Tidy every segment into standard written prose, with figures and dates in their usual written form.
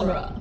genre.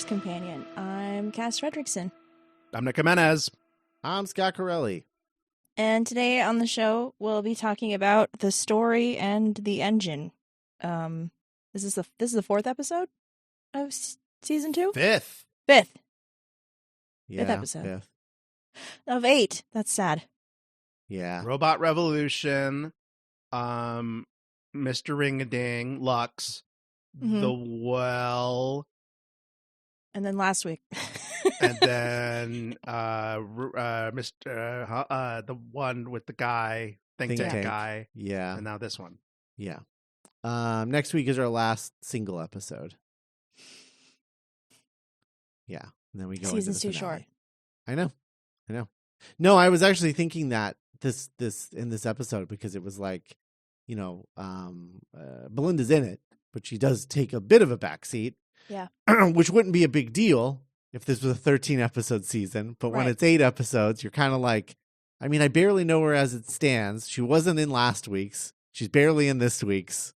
Companion. I'm Cass Fredrickson. I'm Nick Jimenez. I'm Scott Corelli. And today on the show, we'll be talking about the story and the engine. This is the fourth episode of season 2? Fifth. Fifth Yeah, episode. Fifth. Of 8. That's sad. Yeah. Robot Revolution. Mr. Ring-a-Ding. Lux. Mhm. The Well. And then last week. And then Mr. The one with the guy, think tank guy. Yeah. And now this one. Yeah. Next week is our last single episode. Yeah. And then we go Season's into the too finale. short. I know. No, I was actually thinking that this in this episode because it was like, Belinda's in it, but she does take a bit of a backseat. Yeah. Which wouldn't be a big deal if this was a 13 episode season. But when Right. it's 8 episodes, you're kind of like, I mean, I barely know her as it stands. She wasn't in last week's. She's barely in this week's.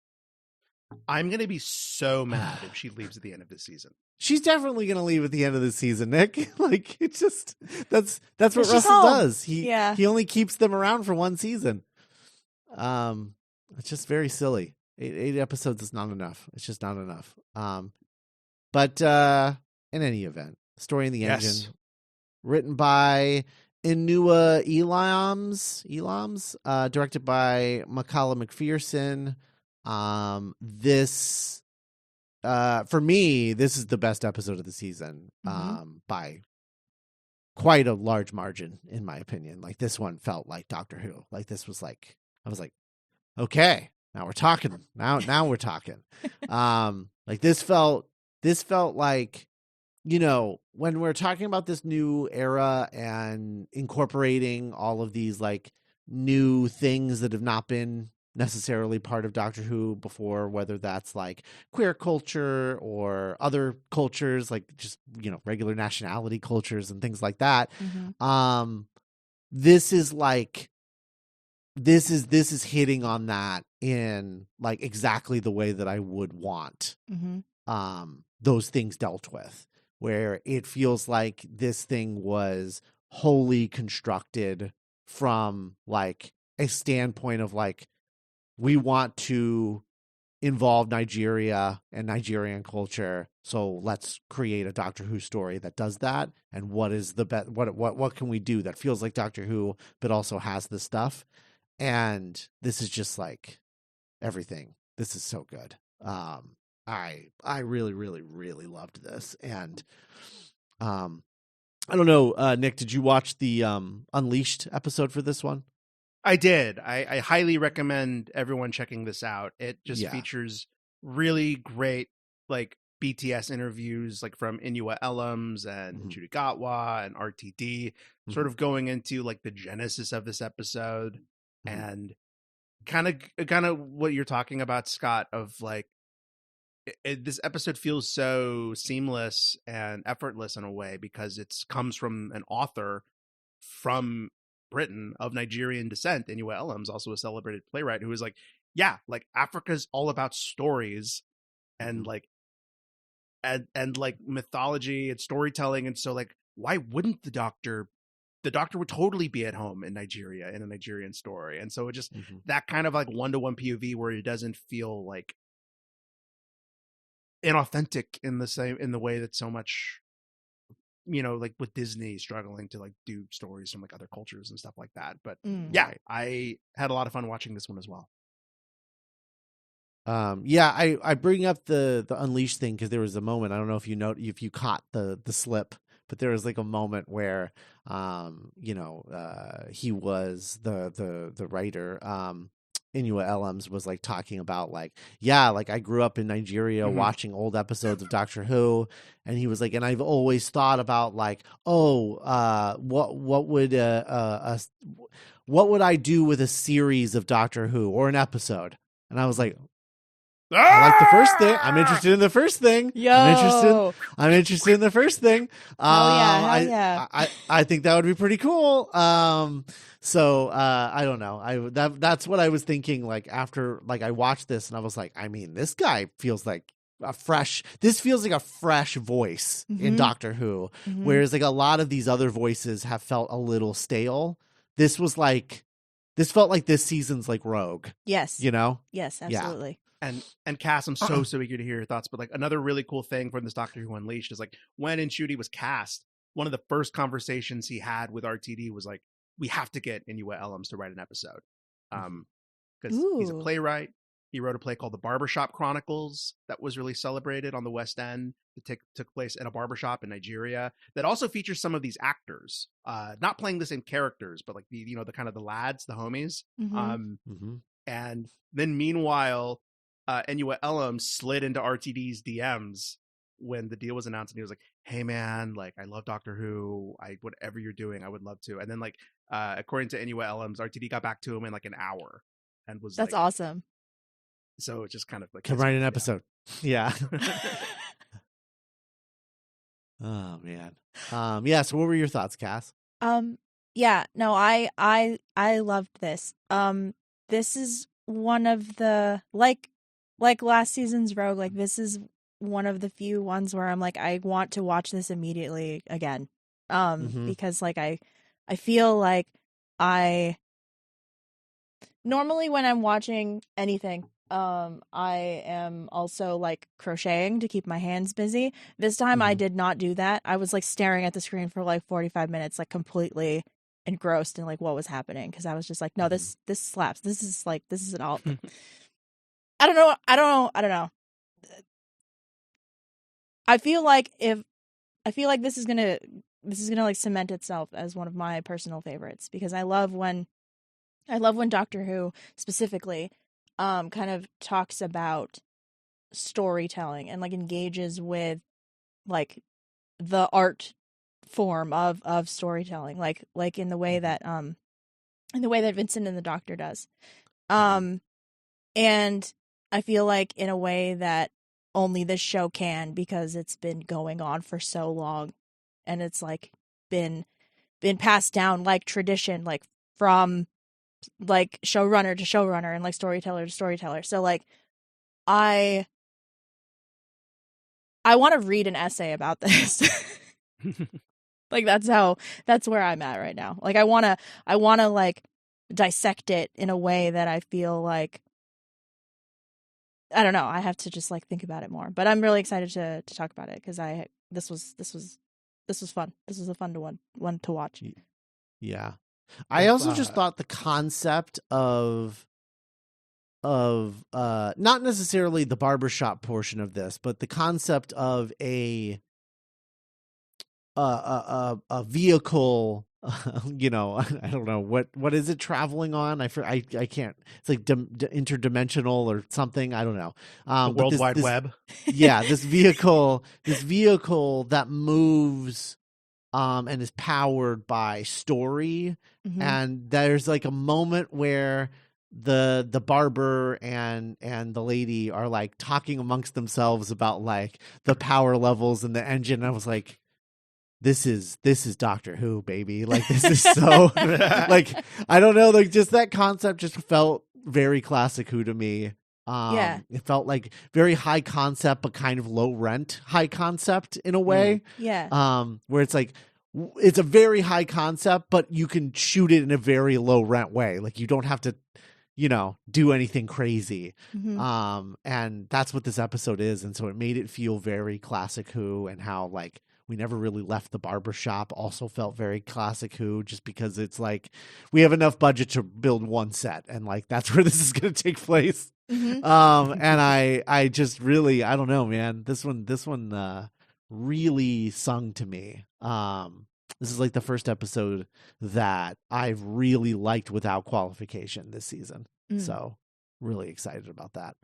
I'm going to be so mad if she leaves at the end of this season. She's definitely going to leave at the end of the season, Nick. Like, it's just, that's what she's Russell home. does. He only keeps them around for one season. It's just very silly. 8 episodes is not enough. It's just not enough. But in any event, Story in the Engine, written by Inua Elams, directed by Makala McPherson. This, for me, this is the best episode of the season, by quite a large margin, in my opinion. Like, this one felt like Doctor Who. Like, this was like, I was like, okay, now we're talking. Now we're talking. Like, this felt like, when we're talking about this new era and incorporating all of these like new things that have not been necessarily part of Doctor Who before, whether that's like queer culture or other cultures, like just, regular nationality cultures and things like that. Mm-hmm. This is like, this is hitting on that in like exactly the way that I would want. Mm-hmm. Those things dealt with, where it feels like this thing was wholly constructed from like a standpoint of like, we want to involve Nigeria and Nigerian culture, so let's create a Doctor Who story that does that. And what is the best? What can we do that feels like Doctor Who but also has this stuff? And this is just like everything. This is so good. I really, really, really loved this. And I don't know, Nick, did you watch the Unleashed episode for this one? I did. I highly recommend everyone checking this out. It just features really great like BTS interviews, like from Inua Elams and Judy Gatwa and RTD, sort of going into like the genesis of this episode and kind of what you're talking about, Scott, of like, this episode feels so seamless and effortless in a way because it comes from an author from Britain of Nigerian descent. Inua Elams, also a celebrated playwright, who is like, like Africa's all about stories and like and like mythology and storytelling, and so like, why wouldn't the doctor would totally be at home in Nigeria in a Nigerian story? And so it just that kind of like 1-to-1 POV where it doesn't feel like inauthentic in the way that so much, like with Disney struggling to like do stories from like other cultures and stuff like that. But I had a lot of fun watching this one as well. I bring up the Unleashed thing because there was a moment, I don't know if you caught the slip but there was like a moment where, he was the writer, Inua Ellams was like talking about like, yeah, like I grew up in Nigeria watching old episodes of Doctor Who, and he was like, and I've always thought about like, what would I do with a series of Doctor Who or an episode? And I was like, I like the first thing. I'm interested in the first thing. Yo. I'm interested in the first thing. Hell yeah. I think that would be pretty cool. So I don't know. That's what I was thinking. Like after like I watched this and I was like, I mean, this guy feels like this feels like a fresh voice in Doctor Who, whereas like a lot of these other voices have felt a little stale. This felt like this season's like Rogue. Yes. You know? Yes, absolutely. Yeah. And Cass, I'm so eager to hear your thoughts. But like another really cool thing from this Doctor Who Unleashed is like when Ncuti was cast, one of the first conversations he had with RTD was like, we have to get Inua Ellams to write an episode. Because he's a playwright. He wrote a play called The Barbershop Chronicles that was really celebrated on the West End. It took place in a barbershop in Nigeria that also features some of these actors, not playing the same characters, but like the kind of the lads, the homies. And then meanwhile, Inua Ellams slid into RTD's DMs when the deal was announced, and he was like, "Hey man, like I love Doctor Who. Whatever you're doing, I would love to." And then like according to Inua Ellams, RTD got back to him in like an hour, and was that's awesome. So it's just kind of like can write an episode. Yeah. Oh man. Yeah. So what were your thoughts, Cass? Yeah. No, I loved this. This is one of the like last season's Rogue. Like this is one of the few ones where I'm like, I want to watch this immediately again. Because like I feel like normally when I'm watching anything, I am also like crocheting to keep my hands busy. This time I did not do that. I was like staring at the screen for like 45 minutes, like completely engrossed in like what was happening, because I was just like, no, this slaps. This is an all. I don't know. I feel like this is gonna like cement itself as one of my personal favorites, because I love when Doctor Who specifically kind of talks about storytelling and like engages with like the art form of storytelling, like in the way that Vincent and the Doctor does. And I feel like in a way that only this show can, because it's been going on for so long, and it's like been passed down like tradition, like from like showrunner to showrunner and like storyteller to storyteller. So like I want to read an essay about this. Like that's where I'm at right now. Like I want to like dissect it in a way that I feel like, I don't know, I have to just like think about it more. But I'm really excited to talk about it, because this was fun. This was a fun one to watch. Yeah. I also just thought the concept of not necessarily the barbershop portion of this, but the concept of a vehicle, I don't know what is it traveling on? I can't. It's like interdimensional or something. I don't know. The World Wide Web. Yeah, this vehicle that moves and is powered by story. And there's like a moment where the barber and the lady are like talking amongst themselves about like the power levels in the engine. And I was like, this is Doctor Who, baby. Like this is so like, I don't know, like just that concept just felt very classic Who to me. It felt like very high concept, but kind of low rent high concept in a way. Where it's like, it's a very high concept, but you can shoot it in a very low rent way. Like you don't have to, do anything crazy. And that's what this episode is. And so it made it feel very classic Who, and how like we never really left the barbershop also felt very classic Who, just because it's like we have enough budget to build one set, and like that's where this is going to take place. And I just really, I don't know, man, this one really sung to me. This is like the first episode that I've really liked without qualification this season. So really excited about that.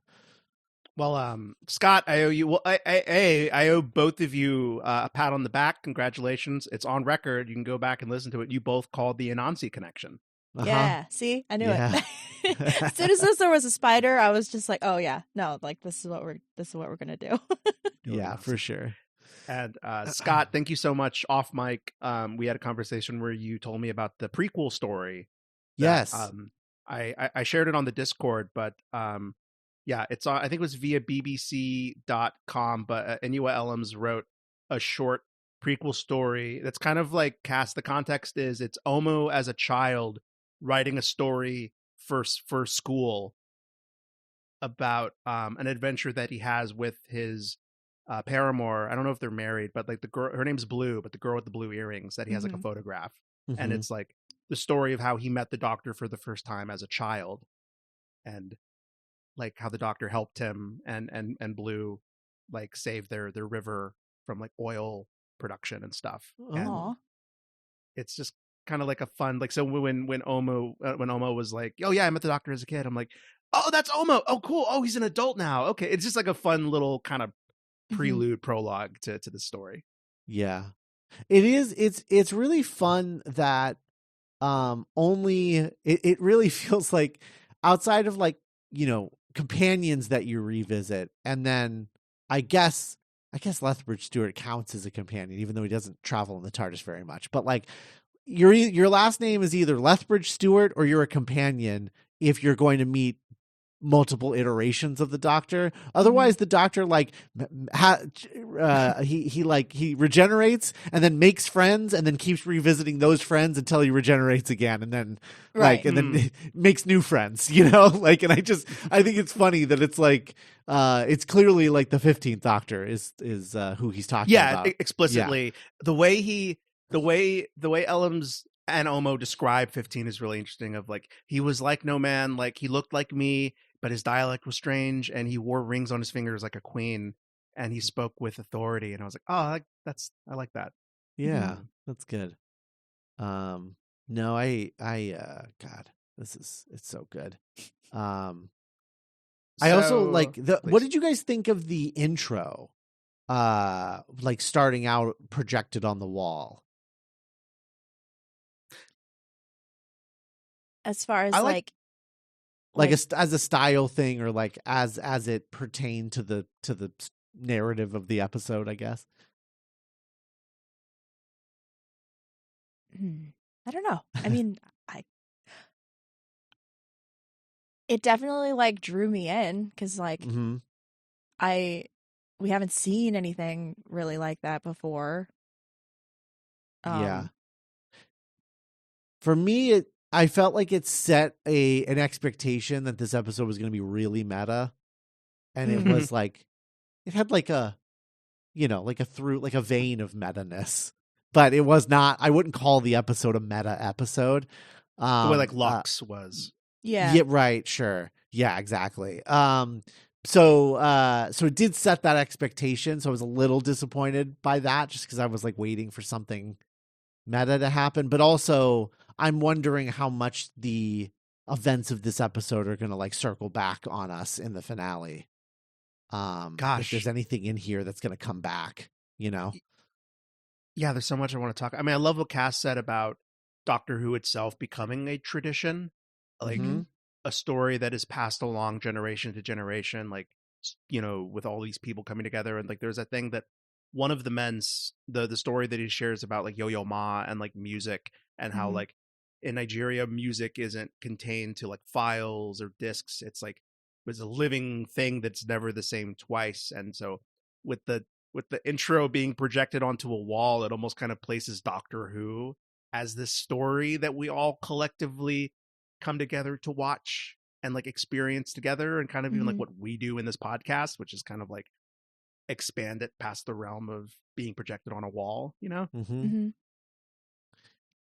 Well, Scott, I owe you. Well, I owe both of you a pat on the back. Congratulations! It's on record. You can go back and listen to it. You both called the Anansi connection. Yeah, see, I knew it. As soon as there was a spider, I was just like, "Oh yeah, no, like this is what we're gonna do." Yeah, for sure. And Scott, thank you so much. Off mic, we had a conversation where you told me about the prequel story. Yes, I shared it on the Discord, but yeah, it's on. I think it was via BBC.com, but Inua Ellams wrote a short prequel story that's kind of like cast. The context is it's Omo as a child writing a story for school about an adventure that he has with his paramour. I don't know if they're married, but like the girl, her name's Blue, but the girl with the blue earrings that he has like a photograph, and it's like the story of how he met the Doctor for the first time as a child, and like how the Doctor helped him and Blue like save their river from like oil production and stuff. And it's just kind of like a fun, like, so when Omo was like, oh yeah, I met the Doctor as a kid, I'm like, oh, that's Omo. Oh cool. Oh, he's an adult now. Okay. It's just like a fun little kind of prelude prologue to the story. Yeah, it is. It's really fun that only it really feels like outside of like, you know, companions that you revisit, and then I guess Lethbridge Stewart counts as a companion even though he doesn't travel in the TARDIS very much, but like your last name is either Lethbridge Stewart or you're a companion if you're going to meet multiple iterations of the Doctor. Otherwise the Doctor like he regenerates and then makes friends and then keeps revisiting those friends until he regenerates again, and then like and then makes new friends, you know, like, and I think it's funny that it's like it's clearly like the 15th Doctor is who he's talking about. Explicitly. The way Ellams and Omo describe 15 is really interesting. Of like, he was like no man, like he looked like me, but his dialect was strange, and he wore rings on his fingers like a queen, and he spoke with authority. And I was like, oh, I like that. Yeah, that's good. No, God, it's so good. I also like what did you guys think of the intro? Like starting out projected on the wall. As far as as a style thing, or like as it pertained to the narrative of the episode, I guess. I don't know. I mean, it definitely like drew me in because like we haven't seen anything really like that before. Yeah. For me, I felt like it set an expectation that this episode was going to be really meta, and it was like it had like a, you know, like a vein of meta-ness, but it was not. I wouldn't call the episode a meta episode. The way like Lux was. Yeah. Yeah. Right. Sure. Yeah. Exactly. So it did set that expectation. So I was a little disappointed by that, just because I was like waiting for something meta to happen, but also I'm wondering how much the events of this episode are going to like circle back on us in the finale. If there's anything in here that's going to come back, you know? Yeah, there's so much I want to talk. I mean, I love what Cass said about Doctor Who itself becoming a tradition, like a story that is passed along generation to generation, like, you know, with all these people coming together. And like, there's a thing that one of the men's, the story that he shares about like Yo-Yo Ma and like music, and how like in Nigeria, music isn't contained to like files or discs. It's like, it's a living thing that's never the same twice. And so with the intro being projected onto a wall, it almost kind of places Doctor Who as this story that we all collectively come together to watch and like experience together, and kind of even like what we do in this podcast, which is kind of like expand it past the realm of being projected on a wall, you know?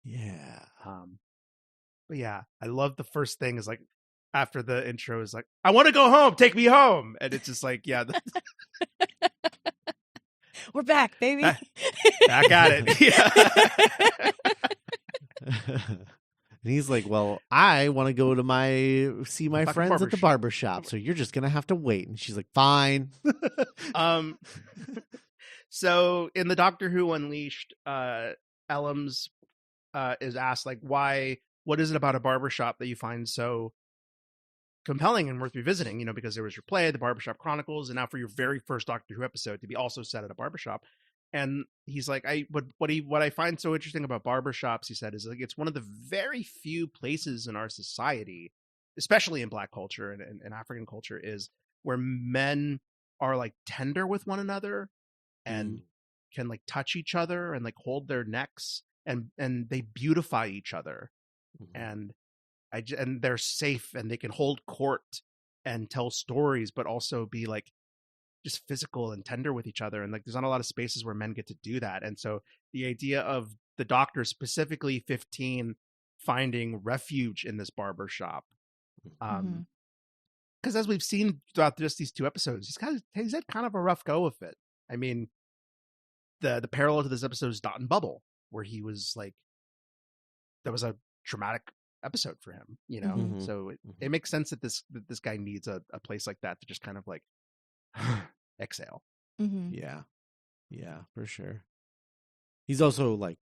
Yeah. But yeah, I love the first thing is like, after the intro is like, I want to go home, take me home. And it's just like, yeah. We're back, baby. Back at it. Yeah. And he's like, well, I want to go to see my friends at the barbershop, so you're just going to have to wait. And she's like, fine. So in the Doctor Who Unleashed, Ellums is asked, like, what is it about a barbershop that you find so compelling and worth revisiting? Because there was your play, The Barbershop Chronicles, and now for your very first Doctor Who episode to be also set at a barbershop. And he's like, what I find so interesting about barbershops, he said, is like it's one of the very few places in our society, especially in Black culture and African culture, is where men are like tender with one another and can like touch each other and like hold their necks and they beautify each other. And they're safe and they can hold court and tell stories, but also be like just physical and tender with each other. And like, there's not a lot of spaces where men get to do that. And so the idea of the Doctor, specifically 15, finding refuge in this barbershop, because as we've seen throughout just these 2 episodes, he's had kind of a rough go of it. I mean, the parallel to this episode is Dot and Bubble, where he was like, that was a traumatic episode for him, So it makes sense that this guy needs a place like that to just kind of like exhale. Yeah, for sure. He's also like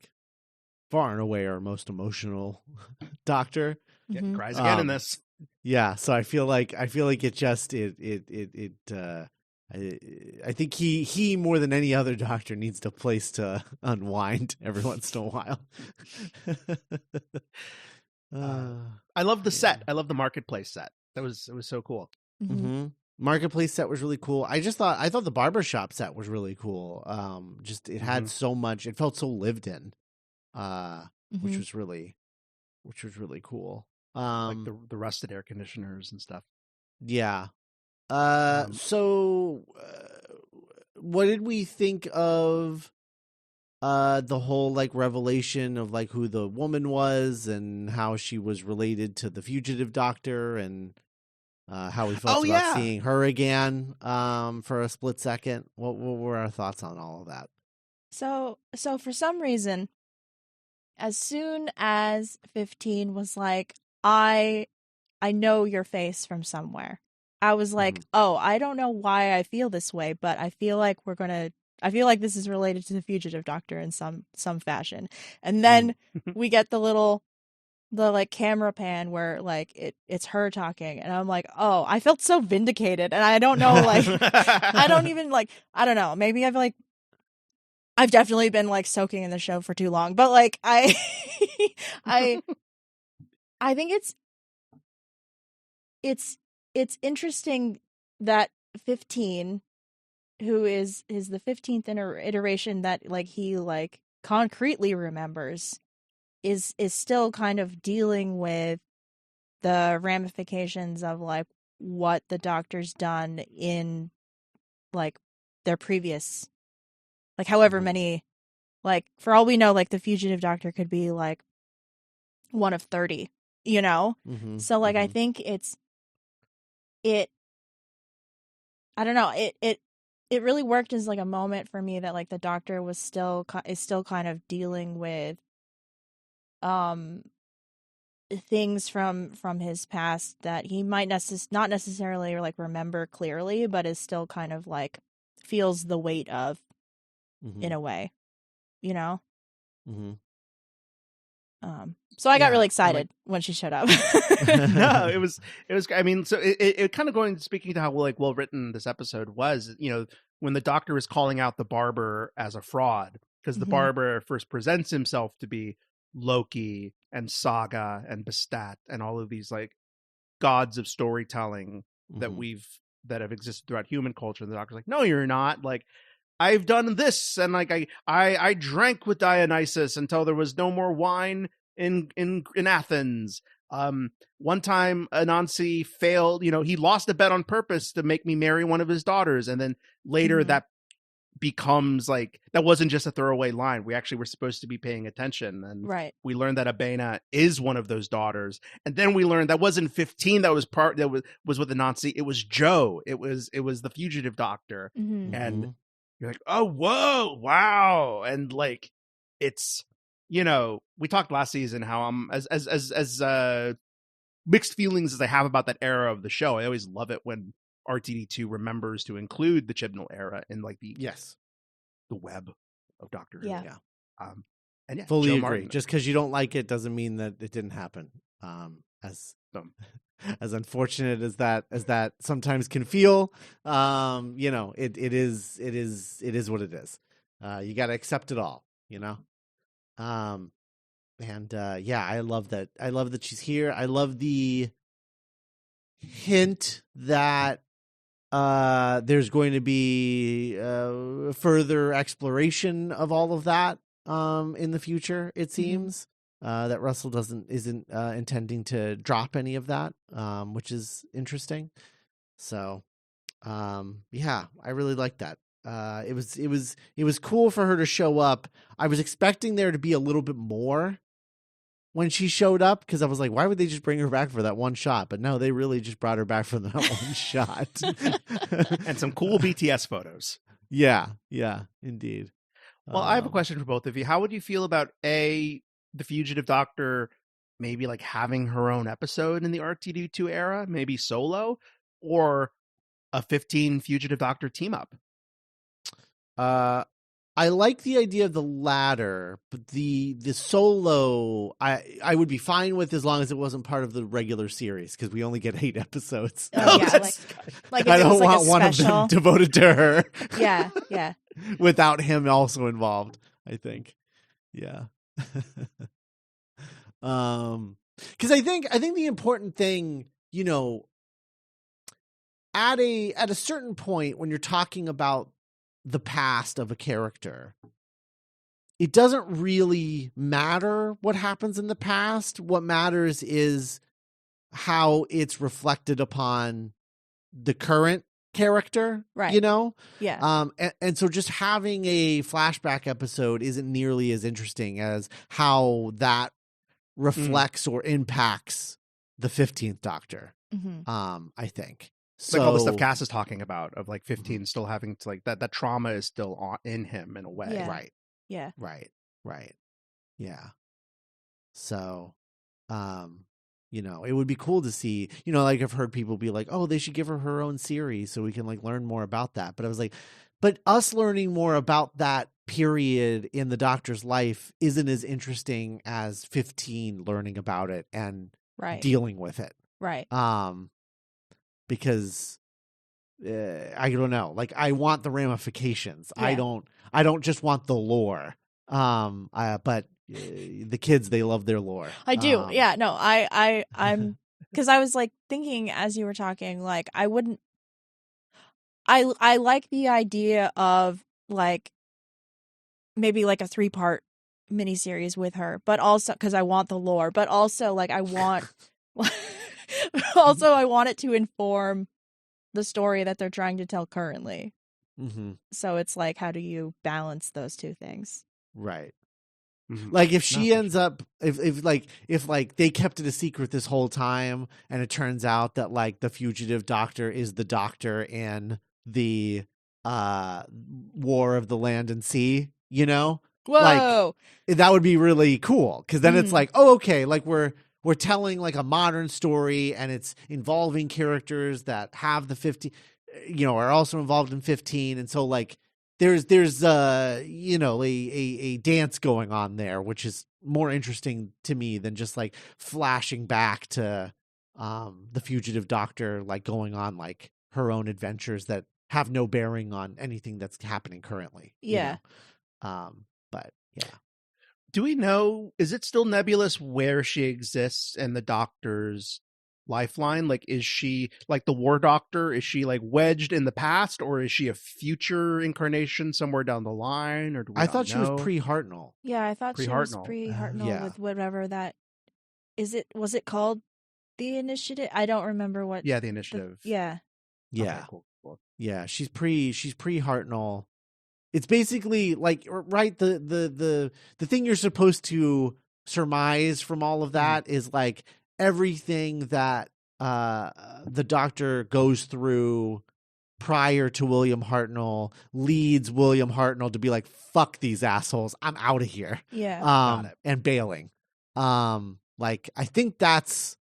far and away our most emotional Doctor. Cries again in this. Yeah, so I feel like it just I think he more than any other Doctor needs a place to unwind every once in a while. I love the set. I love the marketplace set. It was so cool. Marketplace set was really cool. I thought the barbershop set was really cool. Just it had so much. It felt so lived in, which was really cool. Like the rusted air conditioners and stuff. Yeah. So what did we think of the whole like revelation of like who the woman was and how she was related to the fugitive Doctor and how we felt about seeing her again for a split second? What were our thoughts on all of that? So for some reason, as soon as 15 was like, I know your face from somewhere, I was like, oh, I don't know why I feel this way, but I feel like I feel like this is related to the fugitive Doctor in some fashion. And then we get the like camera pan where like it's her talking, and I'm like, oh, I felt so vindicated. And I don't know, like I don't even like, I don't know, maybe I've definitely been like soaking in the show for too long, but like I think it's interesting that 15, who is the 15th iteration that like he like concretely remembers, is still kind of dealing with the ramifications of like what the Doctor's done in like their previous, like however many, like for all we know, like the fugitive Doctor could be like one of 30, so like I think I don't know, it really worked as like a moment for me that like the Doctor is still kind of dealing with things from his past that he might not necessarily like remember clearly, but is still kind of like feels the weight of in a way, so I got really excited when she showed up. No, it was I mean, so it kind of speaking to how like well written this episode was, when the Doctor is calling out the barber as a fraud, because the barber first presents himself to be Loki and Saga and Bastat and all of these like gods of storytelling that have existed throughout human culture. And the Doctor's like, no, you're not. Like, I've done this, and like I drank with Dionysus until there was no more wine in Athens. One time Anansi failed, he lost a bet on purpose to make me marry one of his daughters, and then later that becomes like, that wasn't just a throwaway line. We actually were supposed to be paying attention, and we learned that Abena is one of those daughters, and then we learned that wasn't 15 that was was with Anansi. It was Joe. It was the fugitive Doctor, and you're like, oh, whoa, wow. And like, it's, we talked last season how I'm as mixed feelings as I have about that era of the show. I always love it when RTD2 remembers to include the Chibnall era in like the web of Doctor Who. Yeah. And yeah, fully Joe agree. Martin. Just because you don't like it doesn't mean that it didn't happen. As unfortunate as that sometimes can feel, it is what it is. You got to accept it all, I love that. I love that she's here. I love the hint that there's going to be further exploration of all of that in the future. It seems that Russell isn't intending to drop any of that, which is interesting. So, I really like that. It was cool for her to show up. I was expecting there to be a little bit more when she showed up, because I was like, why would they just bring her back for that one shot? But no, they really just brought her back for that one shot. And some cool BTS photos. Yeah, indeed. Well, I have a question for both of you. How would you feel about the Fugitive Doctor maybe like having her own episode in the RTD2 era, maybe solo, or a 15 Fugitive Doctor team up? I like the idea of the latter, but the solo I would be fine with as long as it wasn't part of the regular series, because we only get 8 episodes. Oh, yeah, like I don't want like one of them devoted to her. Yeah. Without him also involved, I think. Yeah. Because I think the important thing, at a certain point when you're talking about the past of a character, it doesn't really matter what happens in the past. What matters is how it's reflected upon the current character, right? Yeah. And so just having a flashback episode isn't nearly as interesting as how that reflects or impacts the 15th Doctor. I think. So, like all the stuff Cass is talking about of like 15 still having to like that trauma is still in him in a way. Yeah. Right. Yeah. Right. Yeah. So, it would be cool to see, like I've heard people be like, oh, they should give her own series so we can like learn more about that. But I was like, but us learning more about that period in the Doctor's life isn't as interesting as 15 learning about it and dealing with it. Right. Because I don't know, like I want the ramifications. Yeah. I don't just want the lore. But the kids, they love their lore. I do. Yeah. No, I'm because I was like thinking as you were talking, like I like the idea of like maybe like a 3-part miniseries with her, but also because I want the lore, but also like I want I want it to inform the story that they're trying to tell currently. So it's like, how do you balance those two things? Right. Like if she ends up, if they kept it a secret this whole time, and it turns out that like the Fugitive Doctor is the Doctor in the War of the Land and Sea, Whoa, like that would be really cool, because then it's like, oh, okay, like we're telling like a modern story, and it's involving characters that have the 50, are also involved in 15, and so like there's a dance going on there, which is more interesting to me than just like flashing back to the Fugitive Doctor like going on like her own adventures that have no bearing on anything that's happening currently. Yeah. But yeah. Do we know, is it still nebulous where she exists in the Doctor's lifeline? Like, is she like the War Doctor? Is she like wedged in the past, or is she a future incarnation somewhere down the line? Or do we I thought know? She was pre-Hartnell. Yeah, I thought she was Pre-Hartnell. pre-Hartnell with whatever that is. Was it called the Initiative? I don't remember what. Yeah, the Initiative. Yeah. Yeah. Okay, cool. Yeah, she's pre-Hartnell. It's basically like, right, the thing you're supposed to surmise from all of that is like everything that the Doctor goes through prior to William Hartnell leads William Hartnell to be like, fuck these assholes, I'm out of here. Yeah. And bailing. Like, I think that's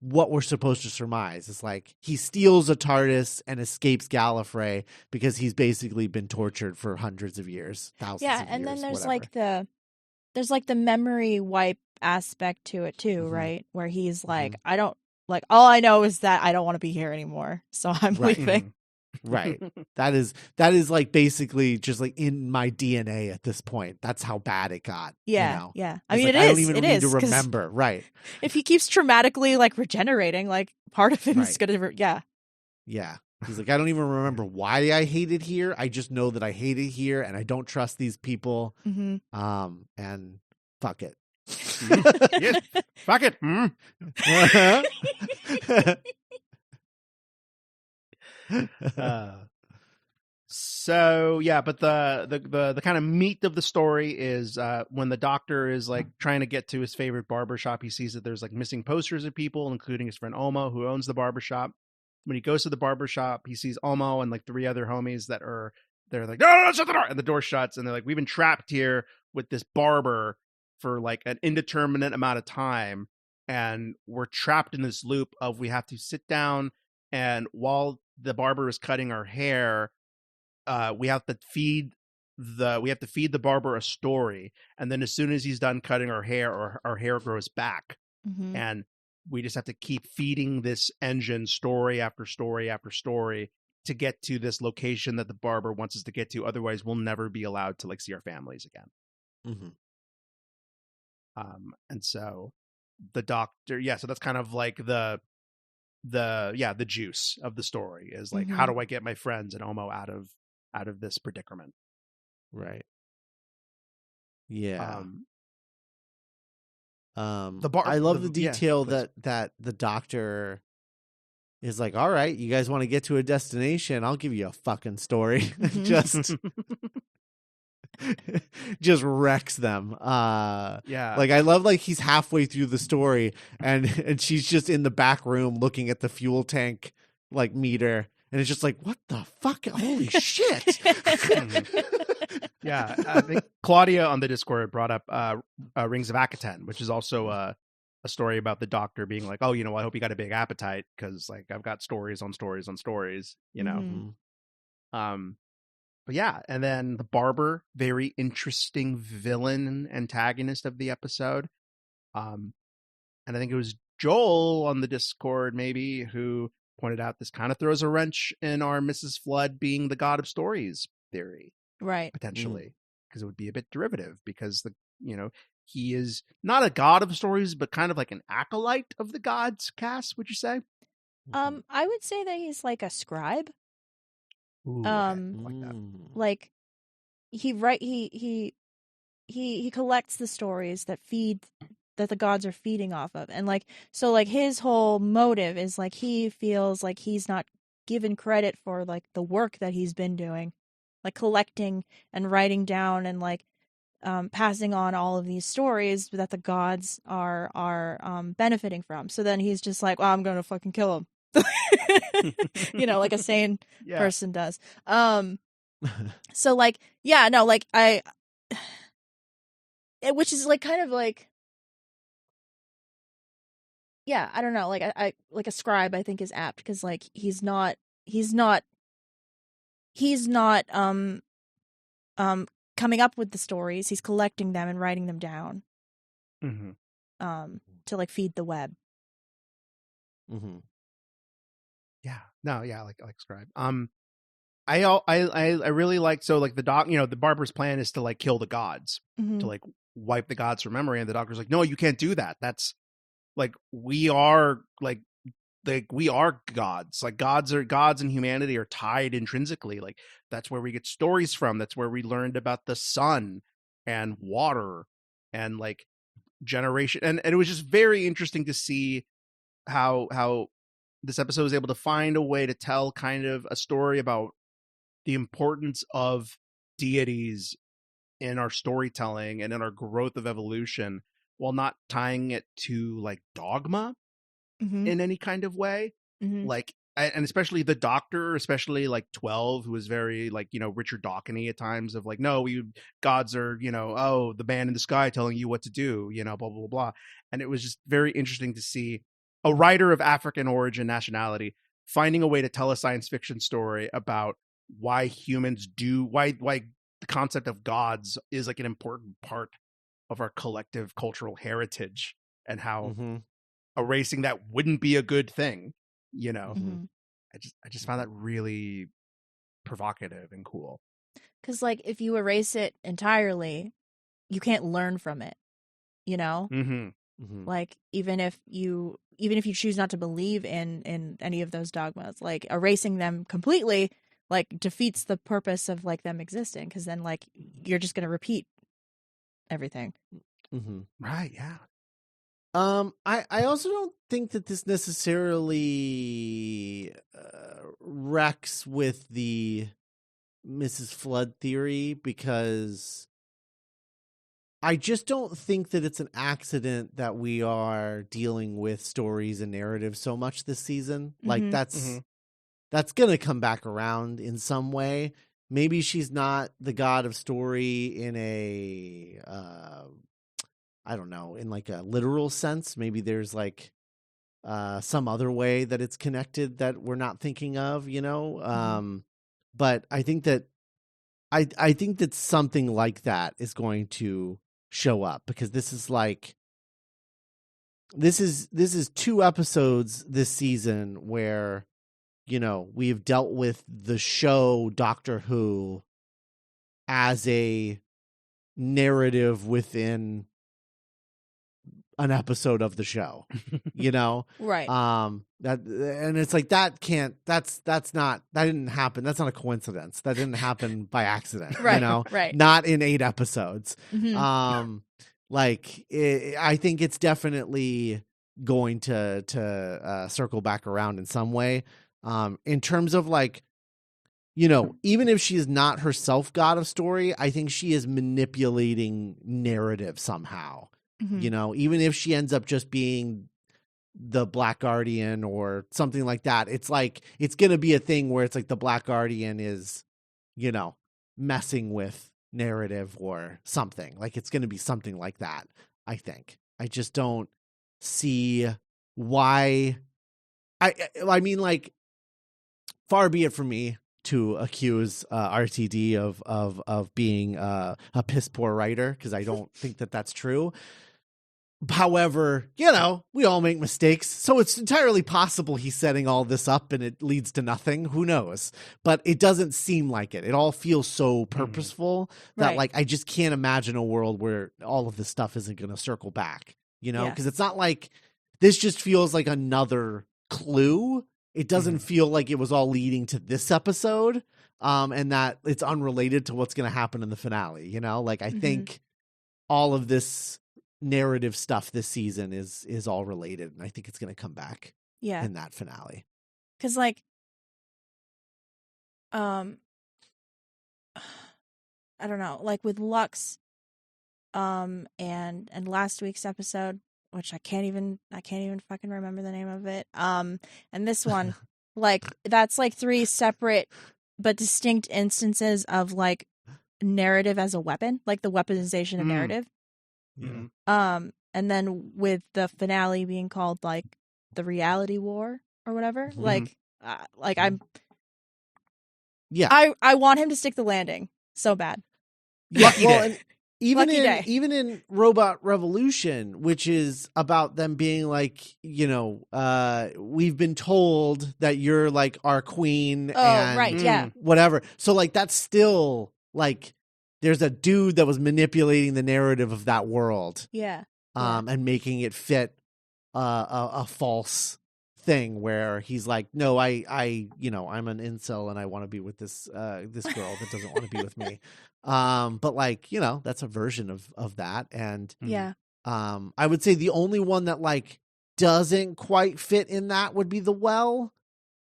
what we're supposed to surmise. It's like he steals a TARDIS and escapes Gallifrey because he's basically been tortured for hundreds of years, thousands of years. And then there's whatever. like the memory wipe aspect to it too, Mhm. right? Where he's like, I don't like, all I know is that I don't want to be here anymore, so I'm Right. leaving. Right. That is like basically just like in my DNA at this point. That's how bad it got. Yeah, you know? yeah. I It's mean, like, it I is. don't even It need is, to 'cause remember. Right. if he keeps traumatically like regenerating, like part of him is Right. gonna, yeah. Yeah. He's like, I don't even remember why I hate it here. I just know that I hate it here and I don't trust these people. Mm-hmm. And fuck it. Yes. Fuck it. So yeah, but the kind of meat of the story is when the Doctor is like trying to get to his favorite barbershop, he sees that there's like missing posters of people, including his friend Olmo, who owns the barbershop. When he goes to the barbershop, he sees Olmo and like 3 other homies they're like, no, shut the door, and the door shuts, and they're like, we've been trapped here with this barber for like an indeterminate amount of time, and we're trapped in this loop of we have to sit down, and while the barber is cutting our hair, we have to feed the barber a story, and then as soon as he's done cutting our hair grows back. Mm-hmm. And we just have to keep feeding this engine story after story after story to get to this location that the barber wants us to get to. Otherwise we'll never be allowed to like see our families again. Mm-hmm. And so the Doctor, so that's kind of like the juice of the story is like, how do I get my friends and Olmo out of this predicament? Right. Yeah. I love the detail that the Doctor is like, all right, you guys want to get to a destination, I'll give you a fucking story. Just wrecks them. Like, I love like he's halfway through the story and she's just in the back room looking at the fuel tank like meter, and it's just like, what the fuck? Holy shit. Yeah, I think Claudia on the Discord brought up Rings of Akaten, which is also a story about the Doctor being like, oh, I hope you got a big appetite because like I've got stories on stories on stories, But yeah, and then the barber, very interesting villain antagonist of the episode. And I think it was Joel on the Discord maybe who pointed out this kind of throws a wrench in our Mrs. Flood being the god of stories theory. Right. Potentially, because it would be a bit derivative because he is not a god of stories, but kind of like an acolyte of the gods. Cass, would you say? I would say that he's like a scribe. Ooh, okay. I like that. Like he collects the stories that the gods are feeding off of, and like so like his whole motive is like he feels like he's not given credit for like the work that he's been doing, like collecting and writing down and like passing on all of these stories that the gods are benefiting from. So then he's just like, well, I'm gonna fucking kill him. Like a sane person does. So like, yeah, no, like which is like kind of like, yeah, I don't know, like I like a scribe I think is apt because like he's not coming up with the stories, he's collecting them and writing them down. To like feed the web. Yeah. No, yeah, like scribe. I really like, so like the barber's plan is to like kill the gods, to like wipe the gods from memory, and the Doctor's like, no, you can't do that. That's like we are gods. Like gods and humanity are tied intrinsically. Like that's where we get stories from. That's where we learned about the sun and water and like generation. And it was just very interesting to see how this episode was able to find a way to tell kind of a story about the importance of deities in our storytelling and in our growth of evolution, while not tying it to like dogma in any kind of way. Like and especially the Doctor, especially like 12, who was very like, Richard Dawkins at times of like, no, gods are, the man in the sky telling you what to do, blah, blah, blah, blah. And it was just very interesting to see a writer of African origin nationality finding a way to tell a science fiction story about why the concept of gods is like an important part of our collective cultural heritage, and how erasing that wouldn't be a good thing. I just found that really provocative and cool. Because like if you erase it entirely, you can't learn from it. Like even if you choose not to believe in any of those dogmas, like erasing them completely like defeats the purpose of like them existing, because then like you're just gonna repeat everything. Right? Yeah. I also don't think that this necessarily wrecks with the Mrs. Flood theory, because I just don't think that it's an accident that we are dealing with stories and narratives so much this season. Like that's going to come back around in some way. Maybe she's not the god of story in a I don't know, in like a literal sense. Maybe there's like some other way that it's connected that we're not thinking of, but I think that I think that something like that is going to show up, because this is 2 episodes this season where we've dealt with the show Doctor Who as a narrative within an episode of the show, Right. That, and it's like, that didn't happen. That's not a coincidence. That didn't happen by accident, Right. Right. Not in 8 episodes. I think it's definitely going to circle back around in some way. In terms of like, even if she is not herself god of story, I think she is manipulating narrative somehow. Even if she ends up just being the Black Guardian or something like that, it's like, it's going to be a thing where it's like the Black Guardian is, messing with narrative or something. Like, it's going to be something like that, I think. I just don't see why. I mean, like, far be it from me to accuse RTD of being a piss poor writer, because I don't think that that's true. However, we all make mistakes, so it's entirely possible he's setting all this up and it leads to nothing. Who knows? But it doesn't seem like it. It all feels so purposeful that like, I just can't imagine a world where all of this stuff isn't going to circle back, because it's not like this just feels like another clue. It doesn't feel like it was all leading to this episode, and that it's unrelated to what's going to happen in the finale. Like, I think all of this narrative stuff this season is all related, and I think it's going to come back in that finale. Because like, I don't know, like with Lux, and last week's episode, which I can't even fucking remember the name of it. And this one, like, that's like 3 separate but distinct instances of like narrative as a weapon, like the weaponization of narrative. And then with the finale being called like the reality war or whatever, like I'm, I want him to stick the landing so bad. And even in Robot Revolution, which is about them being like, we've been told that you're like our queen, whatever. So like, that's still like, there's a dude that was manipulating the narrative of that world. And making it fit a false thing where he's like, no, I'm an incel and I want to be with this this girl that doesn't want to be with me. But like, that's a version of that. And I would say the only one that like doesn't quite fit in that would be the Well.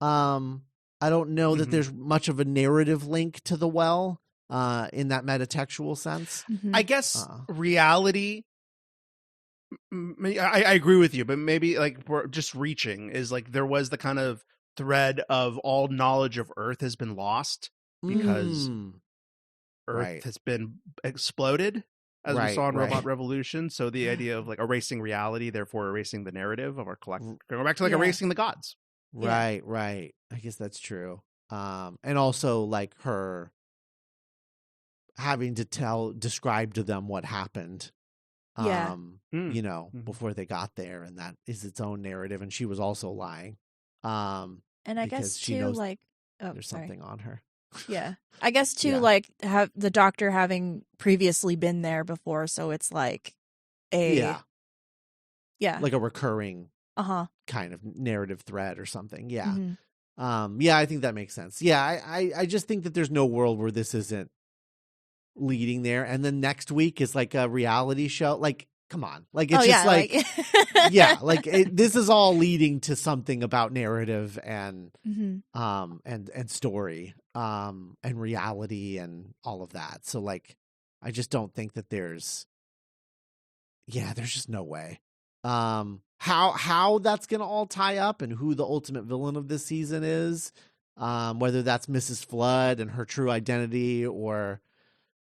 I don't know that there's much of a narrative link to the Well in that metatextual sense. I guess reality, I agree with you, but maybe like we're just reaching is like, there was the kind of thread of all knowledge of Earth has been lost because Earth Right. has been exploded, as we saw in Right. Robot Revolution. So the idea of like erasing reality, therefore erasing the narrative of our collective, going back to like erasing the gods. Right. I guess that's true. And also like her having to describe to them what happened. You know, before they got there, and that is its own narrative, and she was also lying. And I guess she too, knows like, there's something on her. Yeah, I guess too, like have the Doctor having previously been there before, so it's like a like a recurring kind of narrative thread or something. I think that makes sense. I just think that there's no world where this isn't leading there, and then next week is like a reality show. Like, come on, like it's this is all leading to something about narrative and and story and reality and all of that. So like I just don't think that there's just no way how that's gonna all tie up, and who the ultimate villain of this season is, whether that's Mrs. Flood and her true identity, or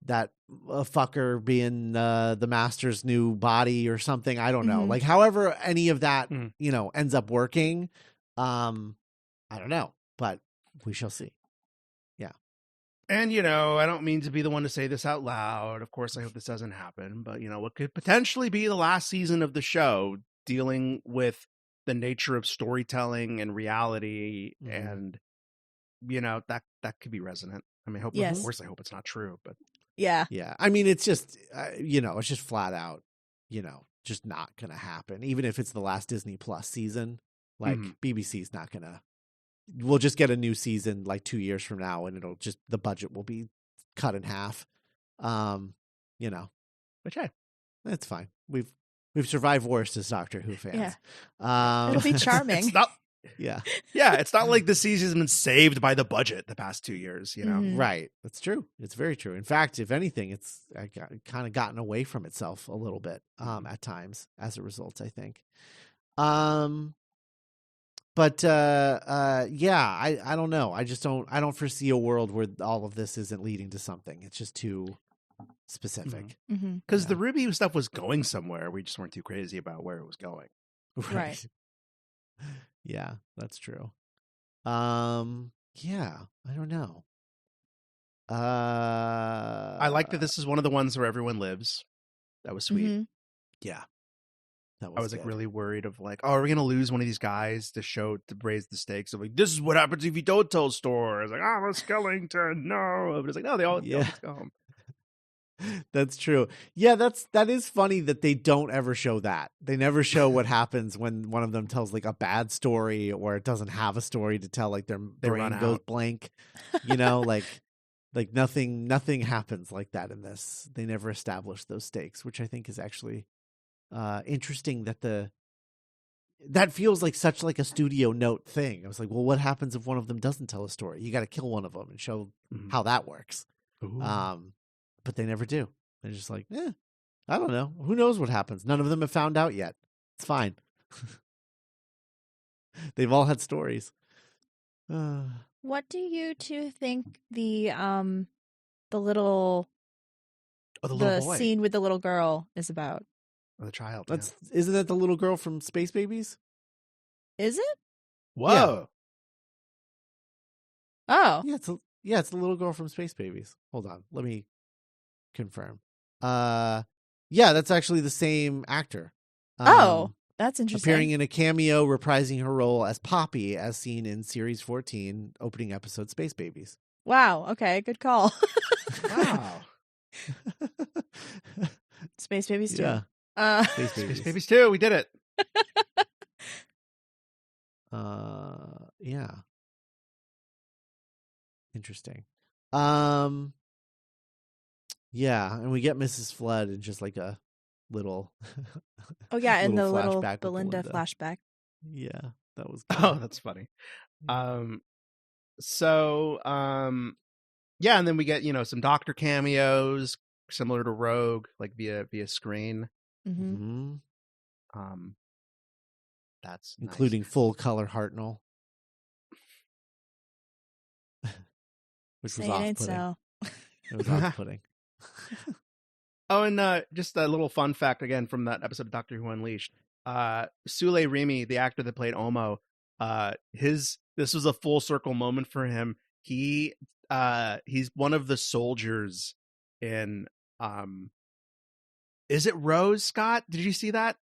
that fucker being the Master's new body or something. I don't know. Like, however any of that, you know, ends up working, I don't know, but we shall see. Yeah. And, you know, I don't mean to be the one to say this out loud. Of course, I hope this doesn't happen. But, you know, what could potentially be the last season of the show dealing with the nature of storytelling and reality. And, you know, that could be resonant. I mean, of course, I hope it's not true, but. Yeah. I mean, it's just, you know, it's just flat out, you know, just not going to happen. Even if it's the last Disney Plus season, like BBC's not going to, we'll just get a new season like 2 years from now, and it'll just, the budget will be cut in half. You know, which, hey, that's fine. We've survived worse as Doctor Who fans. Yeah. It'll be charming. It's not, yeah. It's not like the season's been saved by the budget the past 2 years, you know? Right. That's true. It's very true. In fact, if anything, it's kind of gotten away from itself a little bit at times as a result, I think. But I don't know. I don't foresee a world where all of this isn't leading to something. It's just too specific. Because the Ruby stuff was going somewhere. We just weren't too crazy about where it was going. Right. Yeah, that's true. I don't know. I like that this is one of the ones where everyone lives. That was sweet. Yeah. I was like really worried of like, oh, are we going to lose one of these guys to raise the stakes of like, this is what happens if you don't tell a story. It's like, I'm a skeleton. No. But it's like, no, they all let's go home. That's true. Yeah, that is funny that they don't ever show that. They never show what happens when one of them tells like a bad story, or it doesn't have a story to tell, like their brain goes blank. You know, like nothing happens like that in this. They never establish those stakes, which I think is actually interesting. That feels like such like a studio note thing. I was like, well, what happens if one of them doesn't tell a story? You got to kill one of them and show how that works. But they never do. They're just like, I don't know. Who knows what happens? None of them have found out yet. It's fine. They've all had stories. What do you two think the little boy scene with the little girl is about? Or the child. Isn't that the little girl from Space Babies? Is it? Whoa. Yeah. Oh. Yeah, it's the little girl from Space Babies. Hold on. Let me confirm. That's actually the same actor. That's interesting. Appearing in a cameo, reprising her role as Poppy, as seen in Series 14, opening episode Space Babies. Wow. Okay, good call. Wow. Space Babies too. Yeah. Space Babies too. We did it. Yeah. Interesting. Yeah, and we get Mrs. Flood in just like a little in the little flashback with Belinda flashback. Yeah, that was good. Oh, that's funny. And then we get, you know, some Doctor cameos similar to Rogue, like via screen. That's including nice. full color Hartnell. which Say was it ain't off-putting. so. It was off-putting. Oh, and just a little fun fact again from that episode of Doctor Who Unleashed. Sule Remy, the actor that played Omo, this was a full circle moment for him. He's one of the soldiers in is it Rose, Scott? Did you see that?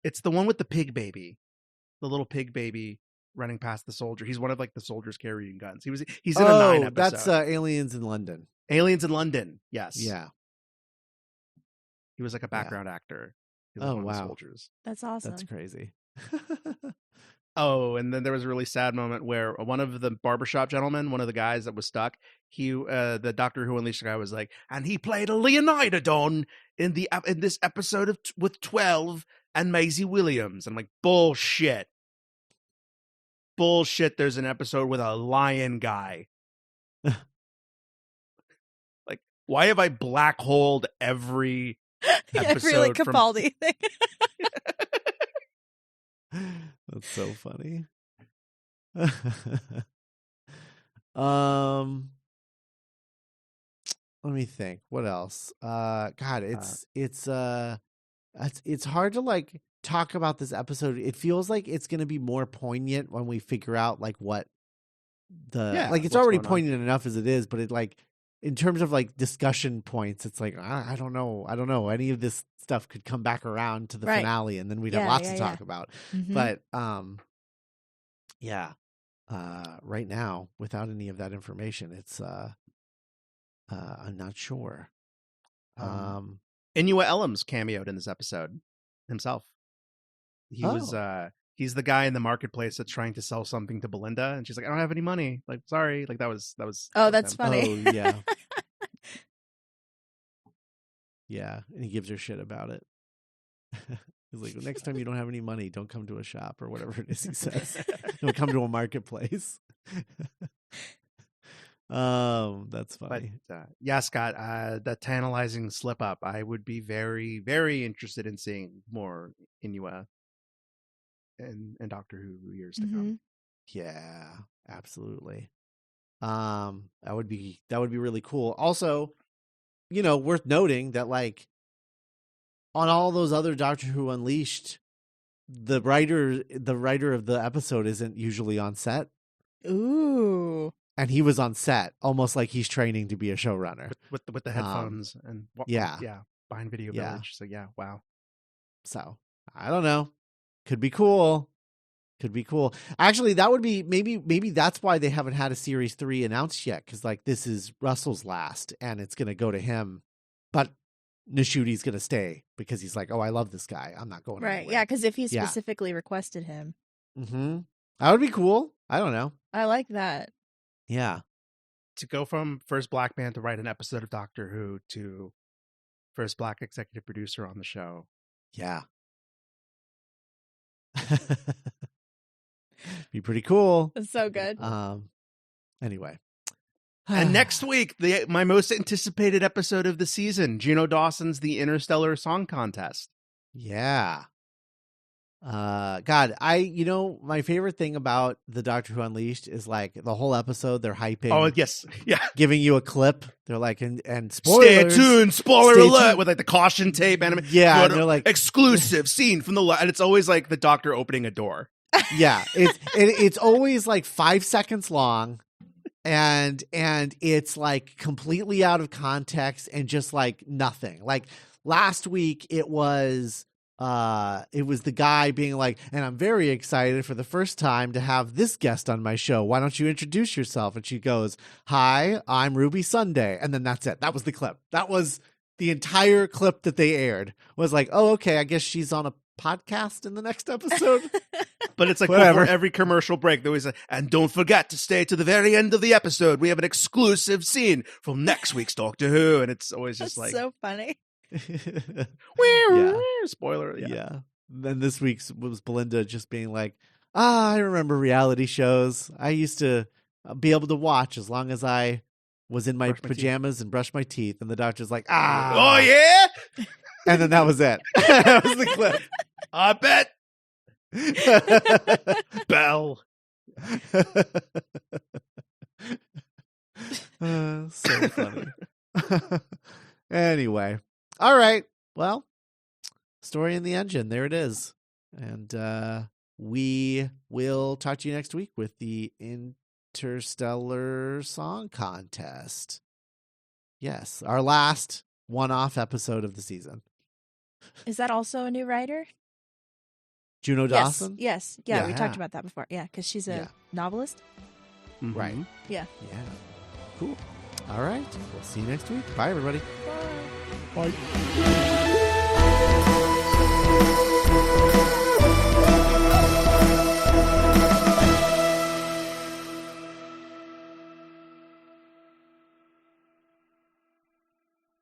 It's the one with the pig baby. The little pig baby running past the soldier. He's one of like the soldiers carrying guns. He's in a 9 episode. That's Aliens in London. Aliens in London. Yes. Yeah. He was like a background actor. He was Oh, one of the wow. soldiers. That's awesome. That's crazy. Oh, and then there was a really sad moment where one of the barbershop gentlemen, one of the guys that was stuck, the Doctor Who Unleashed guy was like, and he played a Leonidodon in this episode of with 12 and Maisie Williams. I'm like, bullshit. Bullshit. There's an episode with a lion guy. Like, why have I black holed every episode? Every Capaldi thing. That's so funny. Let me think. What else? God, it's hard to like talk about this episode. It feels like it's going to be more poignant when we figure out like what it's already poignant enough as it is, but it like in terms of like discussion points, it's like I don't know. Any of this stuff could come back around to the finale, and then we'd have lots to talk about. Mm-hmm. But right now, without any of that information, it's I'm not sure. Inua Ellams cameoed in this episode himself. He was he's the guy in the marketplace that's trying to sell something to Belinda, and she's like, I don't have any money. Like, sorry. Like that was Oh, that's funny. Oh, yeah. Yeah, and he gives her shit about it. He's like, well, next time you don't have any money, don't come to a shop or whatever it is he says. Don't come to a marketplace. That's funny. But yeah, Scott, that tantalizing slip up. I would be very, very interested in seeing more Inua and Doctor Who years to come. Yeah, absolutely. That would be really cool. Also, worth noting that like on all those other Doctor Who Unleashed, the writer of the episode isn't usually on set. Ooh. And he was on set, almost like he's training to be a showrunner with the headphones and behind Video Village. So yeah, wow. So I don't know. Could be cool. Actually, that would be maybe that's why they haven't had a series 3 announced yet, because like this is Russell's last, and it's gonna go to him, but Nishuti's gonna stay because he's like, oh, I love this guy. I'm not going right. anywhere. Yeah, because if he specifically requested him, that would be cool. I don't know. I like that. Yeah. To go from first black man to write an episode of Doctor Who to first black executive producer on the show. Yeah. Be pretty cool. That's so good. Anyway. And next week, my most anticipated episode of the season, Gino Dawson's The Interstellar Song Contest. Yeah. God, my favorite thing about the Doctor Who Unleashed is like the whole episode they're hyping. Oh yes, yeah, giving you a clip. They're like, and spoilers. Stay tuned, spoiler alert, with like the caution tape anime. Yeah, and they're like exclusive scene from the and it's always like the Doctor opening a door. Yeah, it's always like 5 seconds long, and it's like completely out of context and just like nothing. Like last week, it was the guy being like, and I'm very excited for the first time to have this guest on my show. Why don't you introduce yourself? And she goes, hi, I'm Ruby Sunday. And then that's it. That was the clip. That was the entire clip that they aired. Was like, oh, okay, I guess she's on a podcast in the next episode. But it's like before every commercial break, there was and don't forget to stay to the very end of the episode. We have an exclusive scene from next week's Doctor Who. And it's always just That's like so funny. Spoiler. Yeah. Then this week's was Belinda just being like, I remember reality shows. I used to be able to watch as long as I was in my pajamas and brush my teeth. And the Doctor's like, oh yeah. And then that was it. That was the clip. I bet. Bell. So funny. Anyway. All right. Well, Story in the Engine. There it is. And we will talk to you next week with the Interstellar Song Contest. Yes, our last one-off episode of the season. Is that also a new writer? Juno Dawson? Yes. Yeah, we talked about that before. Yeah, because she's a novelist. Mm-hmm. Right. Yeah. Yeah. Cool. All right. We'll see you next week. Bye, everybody. Bye. Bye.